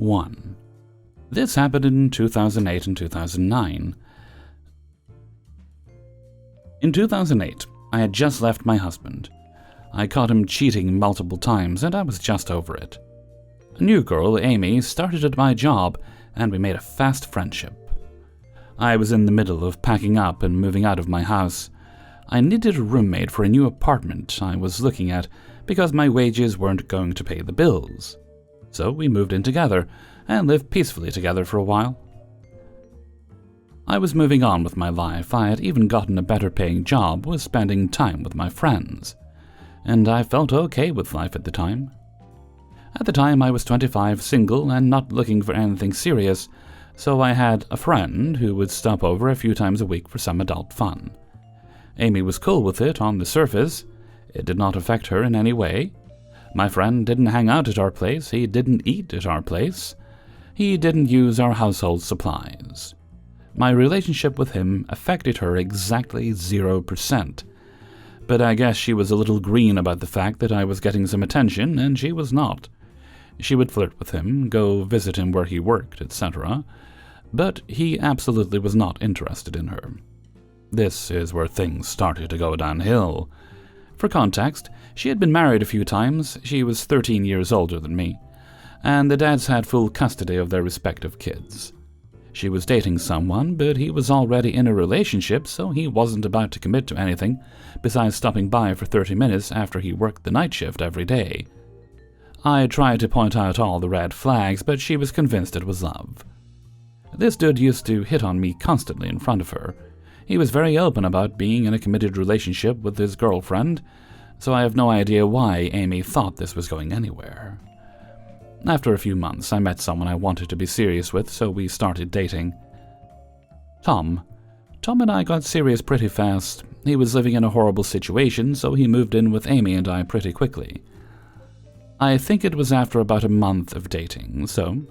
1. This happened in 2008 and 2009. In 2008, I had just left my husband. I caught him cheating multiple times, and I was just over it. A new girl, Amy, started at my job, and we made a fast friendship. I was in the middle of packing up and moving out of my house. I needed a roommate for a new apartment I was looking at because my wages weren't going to pay the bills. So we moved in together and lived peacefully together for a while. I was moving on with my life. I had even gotten a better paying job, was spending time with my friends. And I felt okay with life at the time. At the time I was 25, single, and not looking for anything serious, so I had a friend who would stop over a few times a week for some adult fun. Amy was cool with it on the surface. It did not affect her in any way. My friend didn't hang out at our place, he didn't eat at our place, he didn't use our household supplies. My relationship with him affected her exactly 0%. But I guess she was a little green about the fact that I was getting some attention, and she was not. She would flirt with him, go visit him where he worked, etc. But he absolutely was not interested in her. This is where things started to go downhill. For context, she had been married a few times, she was 13 years older than me, and the dads had full custody of their respective kids. She was dating someone, but he was already in a relationship, so he wasn't about to commit to anything, besides stopping by for 30 minutes after he worked the night shift every day. I tried to point out all the red flags, but she was convinced it was love. This dude used to hit on me constantly in front of her. He was very open about being in a committed relationship with his girlfriend, so I have no idea why Amy thought this was going anywhere. After a few months, I met someone I wanted to be serious with, so we started dating. Tom and I got serious pretty fast. He was living in a horrible situation, so he moved in with Amy and I pretty quickly. I think it was after about a month of dating, so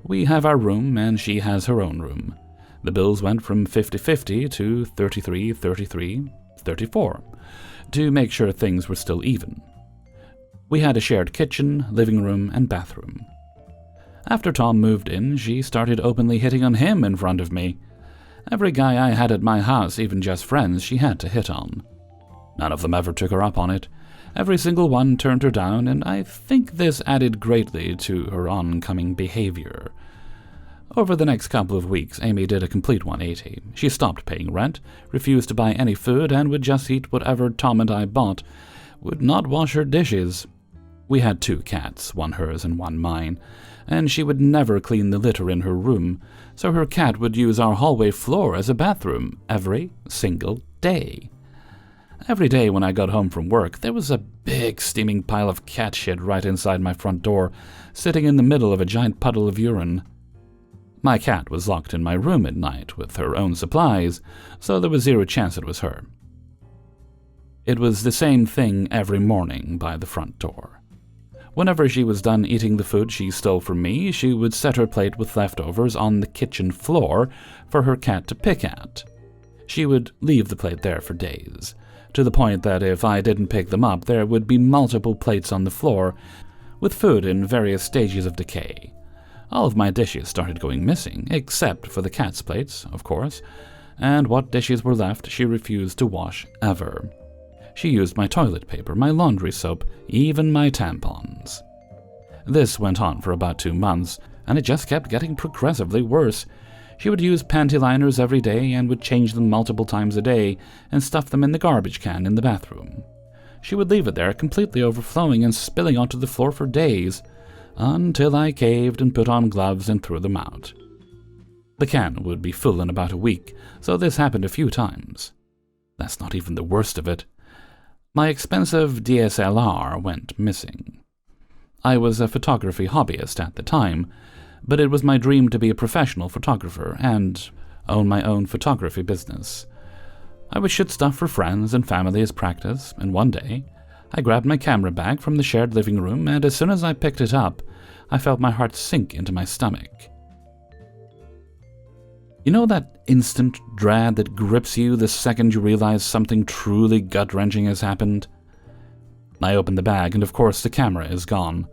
we have our room and she has her own room. The bills went from 50-50 to 33-33, 34, to make sure things were still even. We had a shared kitchen, living room, and bathroom. After Tom moved in, she started openly hitting on him in front of me. Every guy I had at my house, even just friends, she had to hit on. None of them ever took her up on it. Every single one turned her down, and I think this added greatly to her oncoming behavior. Over the next couple of weeks, Amy did a complete 180. She stopped paying rent, refused to buy any food, and would just eat whatever Tom and I bought, would not wash her dishes. We had 2 cats, one hers and one mine, and she would never clean the litter in her room, so her cat would use our hallway floor as a bathroom every single day. Every day when I got home from work, there was a big steaming pile of cat shit right inside my front door, sitting in the middle of a giant puddle of urine. My cat was locked in my room at night with her own supplies, so there was 0 chance it was her. It was the same thing every morning by the front door. Whenever she was done eating the food she stole from me, she would set her plate with leftovers on the kitchen floor for her cat to pick at. She would leave the plate there for days, to the point that if I didn't pick them up, there would be multiple plates on the floor, with food in various stages of decay. All of my dishes started going missing, except for the cat's plates, of course, and what dishes were left she refused to wash ever. She used my toilet paper, my laundry soap, even my tampons. This went on for about 2 months, and it just kept getting progressively worse. She would use panty liners every day and would change them multiple times a day and stuff them in the garbage can in the bathroom. She would leave it there completely overflowing and spilling onto the floor for days, until I caved and put on gloves and threw them out. The can would be full in about a week, so this happened a few times. That's not even the worst of it. My expensive DSLR went missing. I was a photography hobbyist at the time, but it was my dream to be a professional photographer and own my own photography business. I would shoot stuff for friends and family as practice, and one day, I grabbed my camera bag from the shared living room, and as soon as I picked it up, I felt my heart sink into my stomach. You know that instant dread that grips you the second you realize something truly gut-wrenching has happened? I opened the bag, and of course the camera is gone.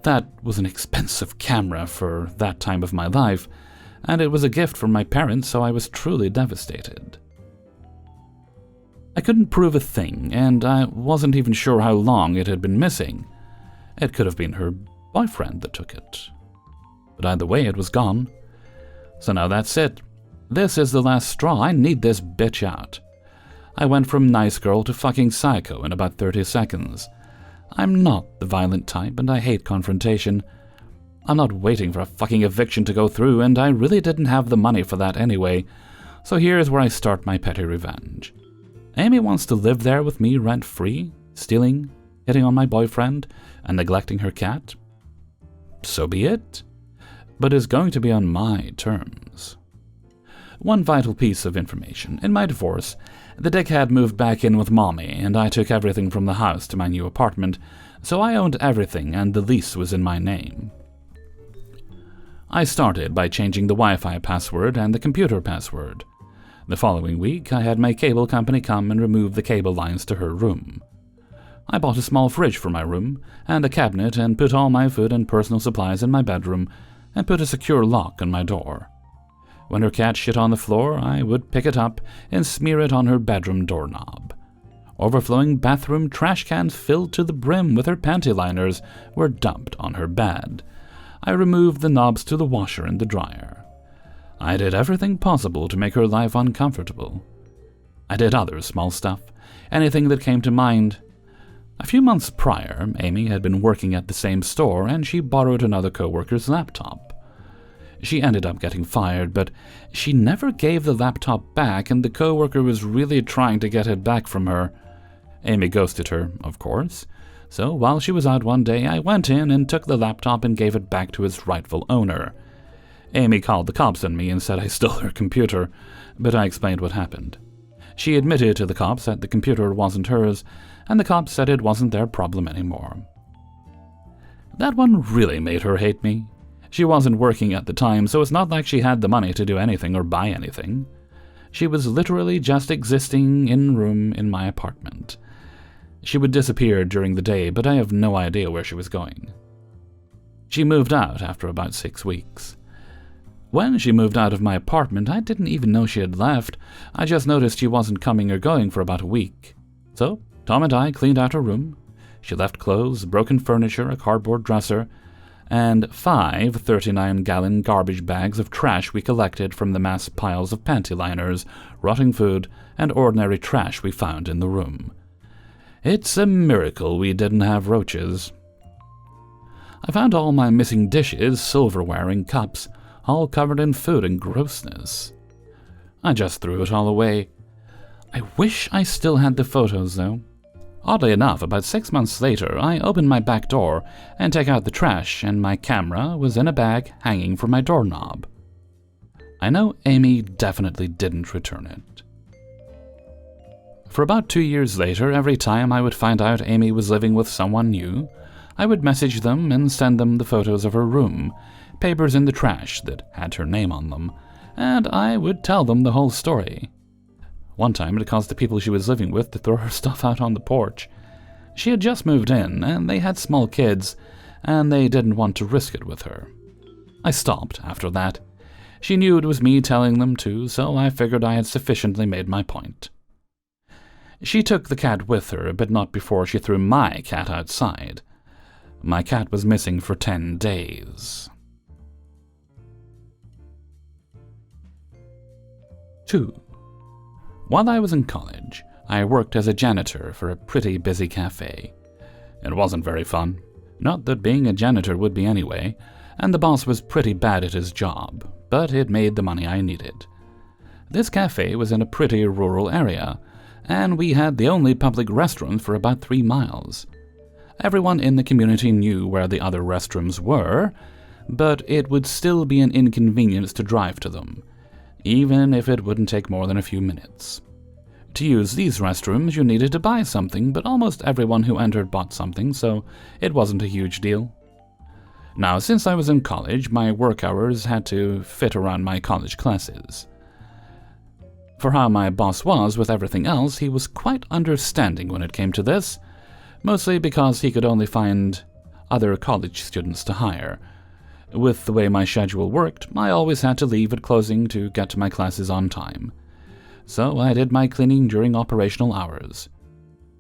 That was an expensive camera for that time of my life, and it was a gift from my parents, so I was truly devastated. I couldn't prove a thing, and I wasn't even sure how long it had been missing. It could have been her boyfriend that took it. But either way, it was gone. So now that's it. This is the last straw. I need this bitch out. I went from nice girl to fucking psycho in about 30 seconds. I'm not the violent type, and I hate confrontation. I'm not waiting for a fucking eviction to go through, and I really didn't have the money for that anyway. So here's where I start my petty revenge. Amy wants to live there with me rent-free, stealing, hitting on my boyfriend, and neglecting her cat. So be it. But it's going to be on my terms. One vital piece of information. In my divorce, the dickhead moved back in with mommy, and I took everything from the house to my new apartment, so I owned everything and the lease was in my name. I started by changing the Wi-Fi password and the computer password. The following week, I had my cable company come and remove the cable lines to her room. I bought a small fridge for my room, and a cabinet, and put all my food and personal supplies in my bedroom, and put a secure lock on my door. When her cat shit on the floor, I would pick it up and smear it on her bedroom doorknob. Overflowing bathroom trash cans filled to the brim with her panty liners were dumped on her bed. I removed the knobs to the washer and the dryer. I did everything possible to make her life uncomfortable. I did other small stuff, anything that came to mind. A few months prior, Amy had been working at the same store, and she borrowed another coworker's laptop. She ended up getting fired, but she never gave the laptop back, and the coworker was really trying to get it back from her. Amy ghosted her, of course. So while she was out one day, I went in and took the laptop and gave it back to its rightful owner. Amy called the cops on me and said I stole her computer, but I explained what happened. She admitted to the cops that the computer wasn't hers, and the cops said it wasn't their problem anymore. That one really made her hate me. She wasn't working at the time, so it's not like she had the money to do anything or buy anything. She was literally just existing in a room in my apartment. She would disappear during the day, but I have no idea where she was going. She moved out after about 6 weeks. When she moved out of my apartment, I didn't even know she had left. I just noticed she wasn't coming or going for about a week. So, Tom and I cleaned out her room. She left clothes, broken furniture, a cardboard dresser, and 5 39-gallon garbage bags of trash we collected from the mass piles of panty liners, rotting food, and ordinary trash we found in the room. It's a miracle we didn't have roaches. I found all my missing dishes, silverware, and cups, all covered in food and grossness. I just threw it all away. I wish I still had the photos, though. Oddly enough, about 6 months later, I opened my back door and took out the trash, and my camera was in a bag hanging from my doorknob. I know Amy definitely didn't return it. For about 2 years later, every time I would find out Amy was living with someone new, I would message them and send them the photos of her room, papers in the trash that had her name on them, and I would tell them the whole story. One time it caused the people she was living with to throw her stuff out on the porch. She had just moved in, and they had small kids, and they didn't want to risk it with her. I stopped after that. She knew it was me telling them to, so I figured I had sufficiently made my point. She took the cat with her, but not before she threw my cat outside. My cat was missing for 10 days. 2. While I was in college, I worked as a janitor for a pretty busy cafe. It wasn't very fun. Not that being a janitor would be anyway, and the boss was pretty bad at his job, but it made the money I needed. This cafe was in a pretty rural area, and we had the only public restaurant for about 3 miles. Everyone in the community knew where the other restrooms were, but it would still be an inconvenience to drive to them, even if it wouldn't take more than a few minutes. To use these restrooms, you needed to buy something, but almost everyone who entered bought something, so it wasn't a huge deal. Now, since I was in college, my work hours had to fit around my college classes. For how my boss was with everything else, he was quite understanding when it came to this, mostly because he could only find other college students to hire. With the way my schedule worked, I always had to leave at closing to get to my classes on time. So I did my cleaning during operational hours.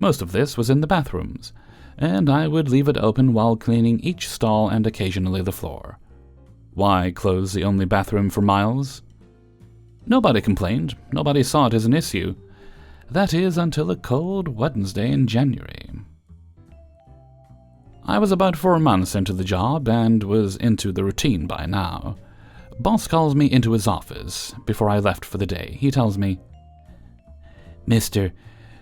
Most of this was in the bathrooms, and I would leave it open while cleaning each stall and occasionally the floor. Why close the only bathroom for miles? Nobody complained. Nobody saw it as an issue. That is, until a cold Wednesday in January. I was about 4 months into the job and was into the routine by now. Boss calls me into his office before I left for the day. He tells me, "Mr.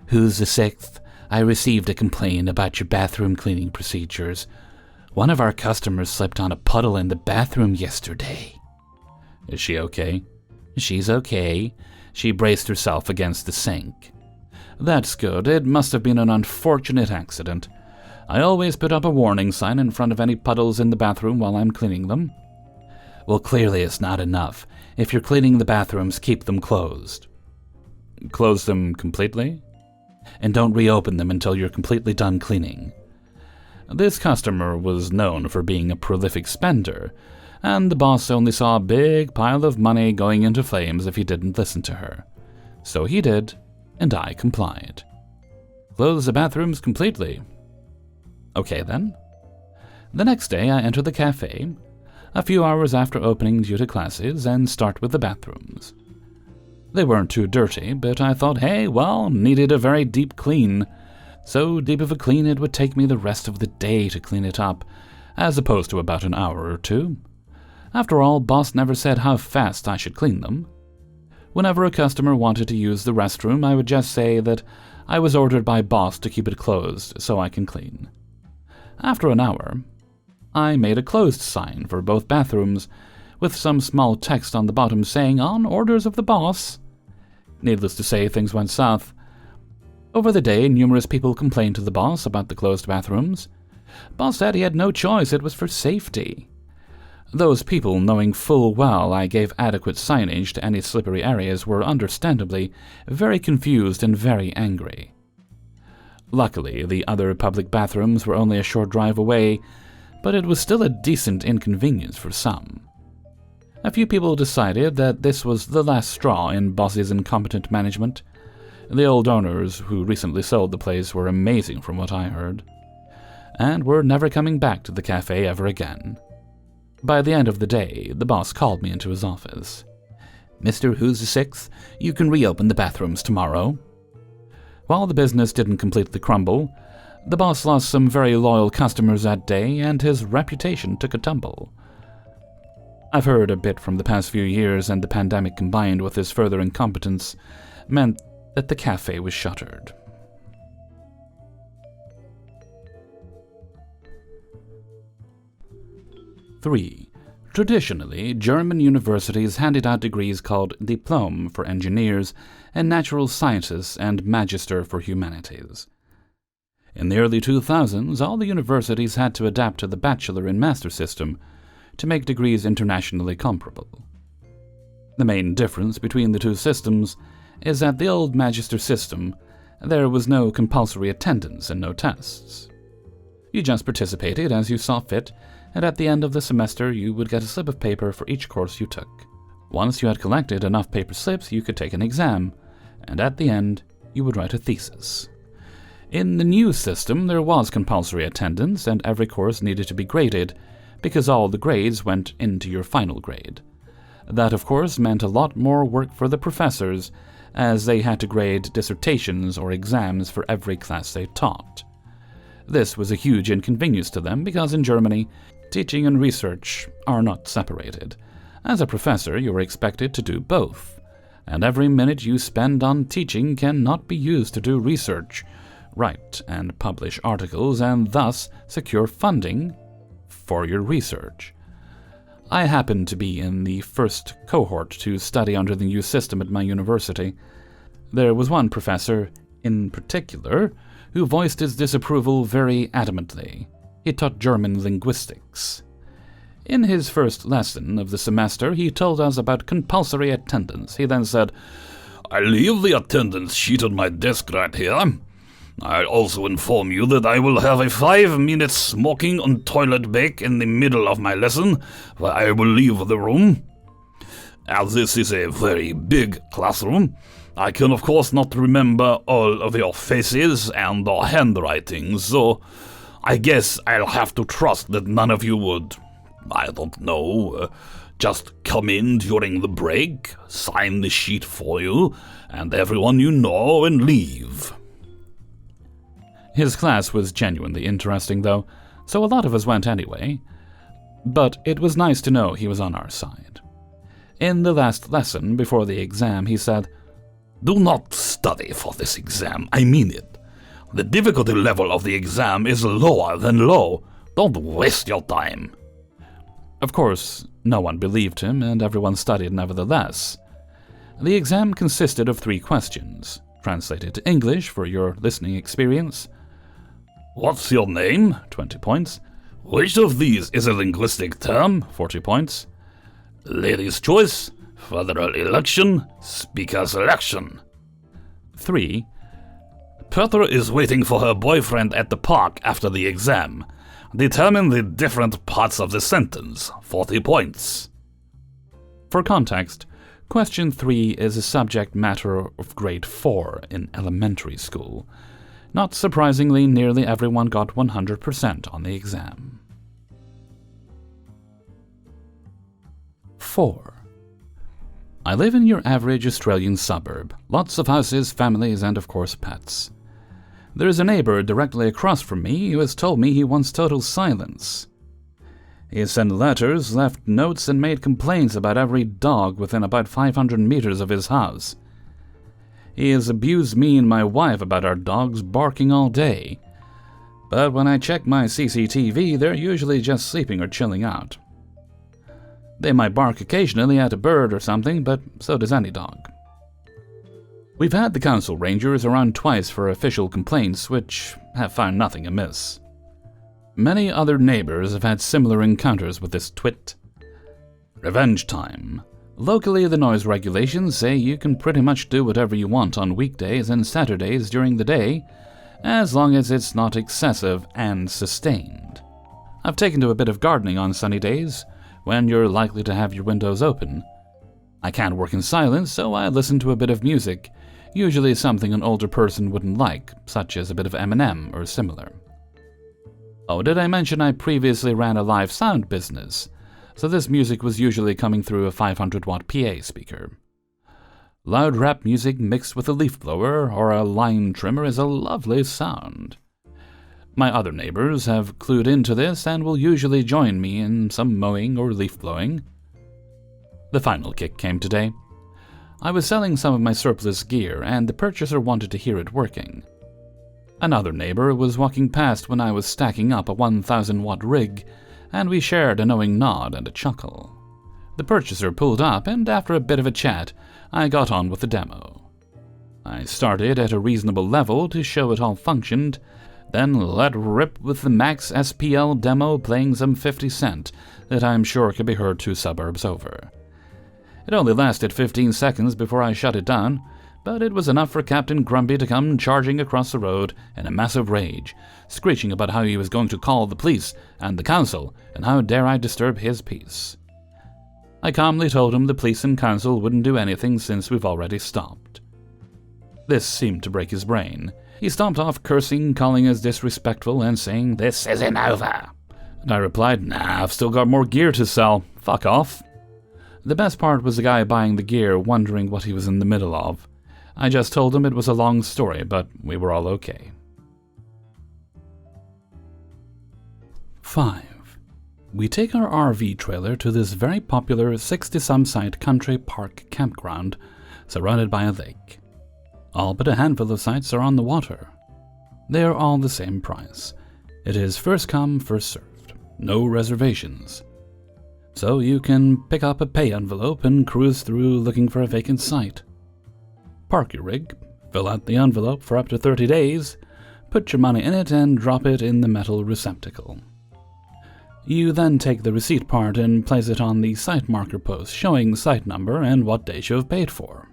Who's the Sixth, I received a complaint about your bathroom cleaning procedures. One of our customers slipped on a puddle in the bathroom yesterday." "Is she okay?" "She's okay. She braced herself against the sink." "That's good. It must have been an unfortunate accident. I always put up a warning sign in front of any puddles in the bathroom while I'm cleaning them." "Well, clearly it's not enough. If you're cleaning the bathrooms, keep them closed." "Close them completely?" "And don't reopen them until you're completely done cleaning." This customer was known for being a prolific spender, and the boss only saw a big pile of money going into flames if he didn't listen to her. So he did, and I complied. "Close the bathrooms completely." Okay then. The next day I enter the cafe, a few hours after opening due to classes, and start with the bathrooms. They weren't too dirty, but I thought, hey, well, needed a very deep clean. So deep of a clean it would take me the rest of the day to clean it up, as opposed to about an hour or two. After all, boss never said how fast I should clean them. Whenever a customer wanted to use the restroom, I would just say that I was ordered by boss to keep it closed so I can clean. After an hour, I made a closed sign for both bathrooms, with some small text on the bottom saying, "On orders of the boss." Needless to say, things went south. Over the day, numerous people complained to the boss about the closed bathrooms. Boss said he had no choice, it was for safety. Those people, knowing full well I gave adequate signage to any slippery areas, were understandably very confused and very angry. Luckily, the other public bathrooms were only a short drive away, but it was still a decent inconvenience for some. A few people decided that this was the last straw in boss's incompetent management. The old owners who recently sold the place were amazing from what I heard, and were never coming back to the cafe ever again. By the end of the day, the boss called me into his office. "Mr. Who's the Sixth, you can reopen the bathrooms tomorrow." While the business didn't completely crumble, the boss lost some very loyal customers that day, and his reputation took a tumble. I've heard a bit from the past few years, and the pandemic combined with his further incompetence meant that the cafe was shuttered. Three. Traditionally, German universities handed out degrees called Diplom for engineers and natural sciences and Magister for humanities. In the early 2000s, all the universities had to adapt to the bachelor and master system to make degrees internationally comparable. The main difference between the two systems is that the old Magister system, there was no compulsory attendance and no tests. You just participated as you saw fit, and at the end of the semester you would get a slip of paper for each course you took. Once you had collected enough paper slips, you could take an exam, and at the end you would write a thesis. In the new system, there was compulsory attendance, and every course needed to be graded, because all the grades went into your final grade. That, of course, meant a lot more work for the professors, as they had to grade dissertations or exams for every class they taught. This was a huge inconvenience to them, because in Germany, teaching and research are not separated. As a professor, you are expected to do both, and every minute you spend on teaching cannot be used to do research, write and publish articles, and thus secure funding for your research. I happened to be in the first cohort to study under the new system at my university. There was one professor, in particular, who voiced his disapproval very adamantly. He taught German linguistics. In his first lesson of the semester, he told us about compulsory attendance. He then said, "I leave the attendance sheet on my desk right here. I'll also inform you that I will have a 5-minute smoking on toilet break in the middle of my lesson, where I will leave the room. As this is a very big classroom, I can of course not remember all of your faces and your handwriting, so I guess I'll have to trust that none of you would, I don't know, just come in during the break, sign the sheet for you, and everyone you know, and leave. His class was genuinely interesting, though, so a lot of us went anyway. But it was nice to know he was on our side. In the last lesson, before the exam, he said, "Do not study for this exam, I mean it. The difficulty level of the exam is lower than low. Don't waste your time." Of course, no one believed him, and everyone studied nevertheless. The exam consisted of 3 questions, translated to English for your listening experience. "What's your name?" 20 points. "Which of these is a linguistic term?" 40 points. "Lady's choice, federal election, speaker selection." 3. "Petra is waiting for her boyfriend at the park after the exam. Determine the different parts of the sentence, 40 points. For context, question 3 is a subject matter of grade 4 in elementary school. Not surprisingly, nearly everyone got 100% on the exam. 4. I live in your average Australian suburb. Lots of houses, families, and of course pets. There is a neighbor directly across from me who has told me he wants total silence. He has sent letters, left notes, and made complaints about every dog within about 500 meters of his house. He has abused me and my wife about our dogs barking all day. But when I check my CCTV, they're usually just sleeping or chilling out. They might bark occasionally at a bird or something, but so does any dog. We've had the council rangers around twice for official complaints, which have found nothing amiss. Many other neighbors have had similar encounters with this twit. Revenge time. Locally, the noise regulations say you can pretty much do whatever you want on weekdays and Saturdays during the day, as long as it's not excessive and sustained. I've taken to a bit of gardening on sunny days, when you're likely to have your windows open. I can't work in silence, so I listen to a bit of music, usually something an older person wouldn't like, such as a bit of Eminem or similar. Oh, did I mention I previously ran a live sound business, so this music was usually coming through a 500-watt PA speaker. Loud rap music mixed with a leaf blower or a line trimmer is a lovely sound. My other neighbors have clued into this and will usually join me in some mowing or leaf blowing. The final kick came today. I was selling some of my surplus gear, and the purchaser wanted to hear it working. Another neighbor was walking past when I was stacking up a 1,000-watt rig, and we shared a knowing nod and a chuckle. The purchaser pulled up, and after a bit of a chat, I got on with the demo. I started at a reasonable level to show it all functioned, then let rip with the max SPL demo playing some 50 Cent that I'm sure could be heard 2 suburbs over. It only lasted 15 seconds before I shut it down, but it was enough for Captain Grumpy to come charging across the road in a massive rage, screeching about how he was going to call the police and the council, and how dare I disturb his peace. I calmly told him the police and council wouldn't do anything since we've already stopped. This seemed to break his brain. He stomped off cursing, calling us disrespectful, and saying, "This isn't over." And I replied, "Nah, I've still got more gear to sell. Fuck off." The best part was the guy buying the gear wondering what he was in the middle of. I just told him it was a long story, but we were all okay. 5. We take our RV trailer to this very popular 60-some-site country park campground surrounded by a lake. All but a handful of sites are on the water. They are all the same price. It is first come, first served. No reservations. So you can pick up a pay envelope and cruise through looking for a vacant site. Park your rig, fill out the envelope for up to 30 days, put your money in it and drop it in the metal receptacle. You then take the receipt part and place it on the site marker post showing the site number and what days you have paid for.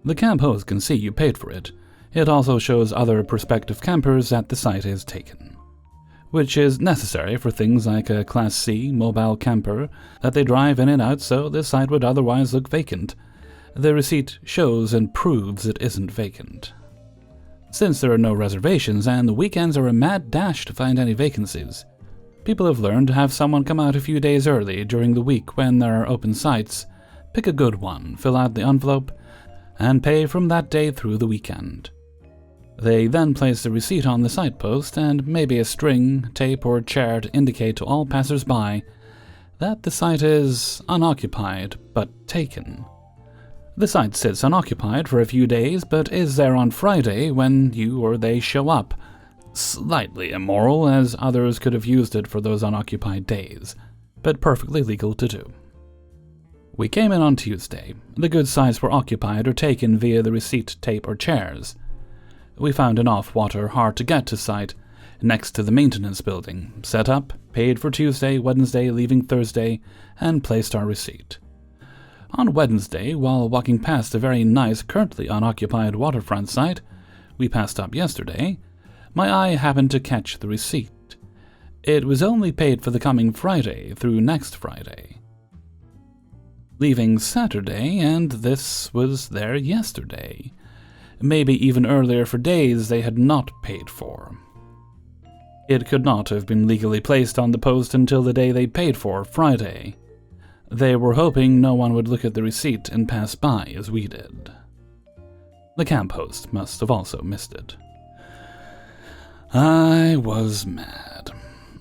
The camp host can see you paid for it, It also shows other prospective campers that the site is taken, which is necessary for things like a Class C mobile camper that they drive in and out, so this site would otherwise look vacant. The receipt shows and proves it isn't vacant. Since there are no reservations and the weekends are a mad dash to find any vacancies, people have learned to have someone come out a few days early during the week when there are open sites, pick a good one, fill out the envelope, and pay from that day through the weekend. They then place the receipt on the site post and maybe a string, tape, or chair to indicate to all passers-by that the site is unoccupied but taken. The site sits unoccupied for a few days but is there on Friday when you or they show up. Slightly immoral, as others could have used it for those unoccupied days, but perfectly legal to do. We came in on Tuesday. The goods sites were occupied or taken via the receipt, tape, or chairs. We found an off-water, hard-to-get-to site next to the maintenance building, set up, paid for Tuesday, Wednesday, leaving Thursday, and placed our receipt. On Wednesday, while walking past a very nice, currently unoccupied waterfront site we passed up yesterday, my eye happened to catch the receipt. It was only paid for the coming Friday through next Friday, leaving Saturday, and this was there yesterday. Maybe even earlier for days they had not paid for. It could not have been legally placed on the post until the day they paid for, Friday. They were hoping no one would look at the receipt and pass by as we did. The camp host must have also missed it. I was mad.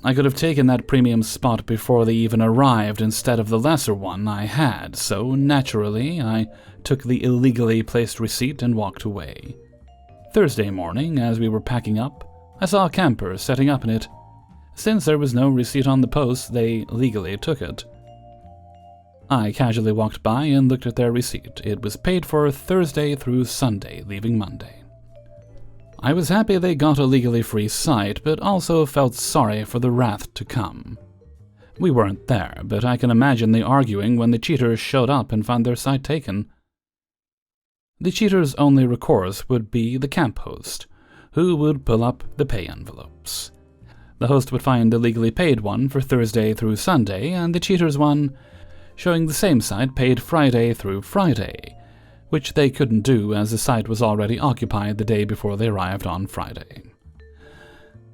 I could have taken that premium spot before they even arrived instead of the lesser one I had, so naturally I took the illegally placed receipt and walked away. Thursday morning, as we were packing up, I saw a camper setting up in it. Since there was no receipt on the post, they legally took it. I casually walked by and looked at their receipt. It was paid for Thursday through Sunday, leaving Monday. I was happy they got a legally free site, but also felt sorry for the wrath to come. We weren't there, but I can imagine the arguing when the cheaters showed up and found their site taken. The cheaters' only recourse would be the camp host, who would pull up the pay envelopes. The host would find the legally paid one for Thursday through Sunday, and the cheaters' one showing the same site paid Friday through Friday, which they couldn't do as the site was already occupied the day before they arrived on Friday.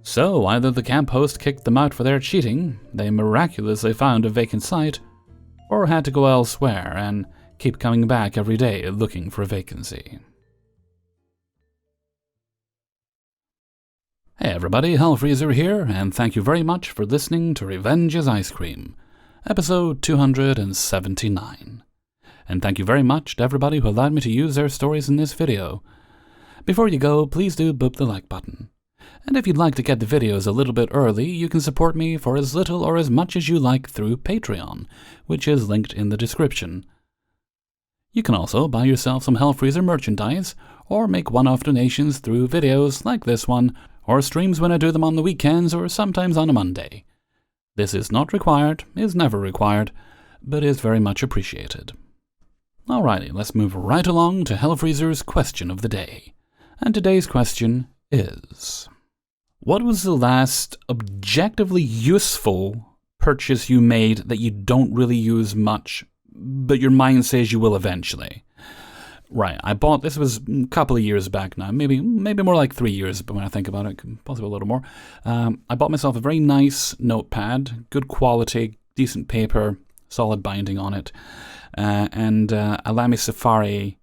So either the camp host kicked them out for their cheating, they miraculously found a vacant site, or had to go elsewhere and keep coming back every day looking for a vacancy. Hey everybody, Hellfreezer here, and thank you very much for listening to Revenge is Ice Cream, episode 279. And thank you very much to everybody who allowed me to use their stories in this video. Before you go, please do boop the like button. And if you'd like to get the videos a little bit early, you can support me for as little or as much as you like through Patreon, which is linked in the description. You can also buy yourself some Hellfreezer merchandise, or make one-off donations through videos like this one, or streams when I do them on the weekends or sometimes on a Monday. This is not required, is never required, but is very much appreciated. Alrighty, let's move right along to Hellfreezer's question of the day. And today's question is: what was the last objectively useful purchase you made that you don't really use much, but your mind says you will eventually? Right, I bought, this was a couple of years back now, maybe more like 3 years, but when I think about it, possibly a little more. I bought myself a very nice notepad, good quality, decent paper, solid binding on it, and a Lamy Safari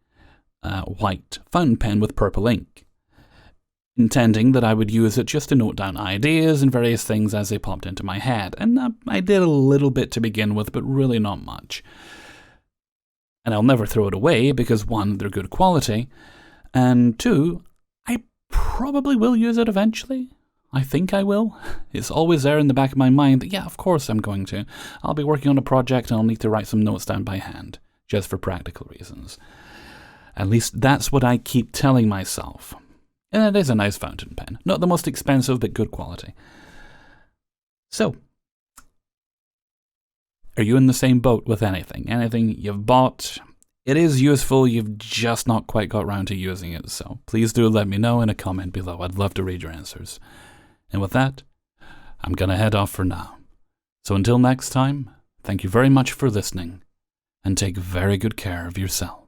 white fountain pen with purple ink, intending that I would use it just to note down ideas and various things as they popped into my head. And I did a little bit to begin with, but really not much. And I'll never throw it away because, one, they're good quality, and two, I probably will use it eventually. I think I will. It's always there in the back of my mind that, yeah, of course I'm going to. I'll be working on a project and I'll need to write some notes down by hand, just for practical reasons. At least that's what I keep telling myself. And it is a nice fountain pen. Not the most expensive, but good quality. So, are you in the same boat with anything? Anything you've bought, It is useful, you've just not quite got around to using it, so please do let me know in a comment below. I'd love to read your answers. And with that, I'm gonna head off for now. So until next time, thank you very much for listening, and take very good care of yourself.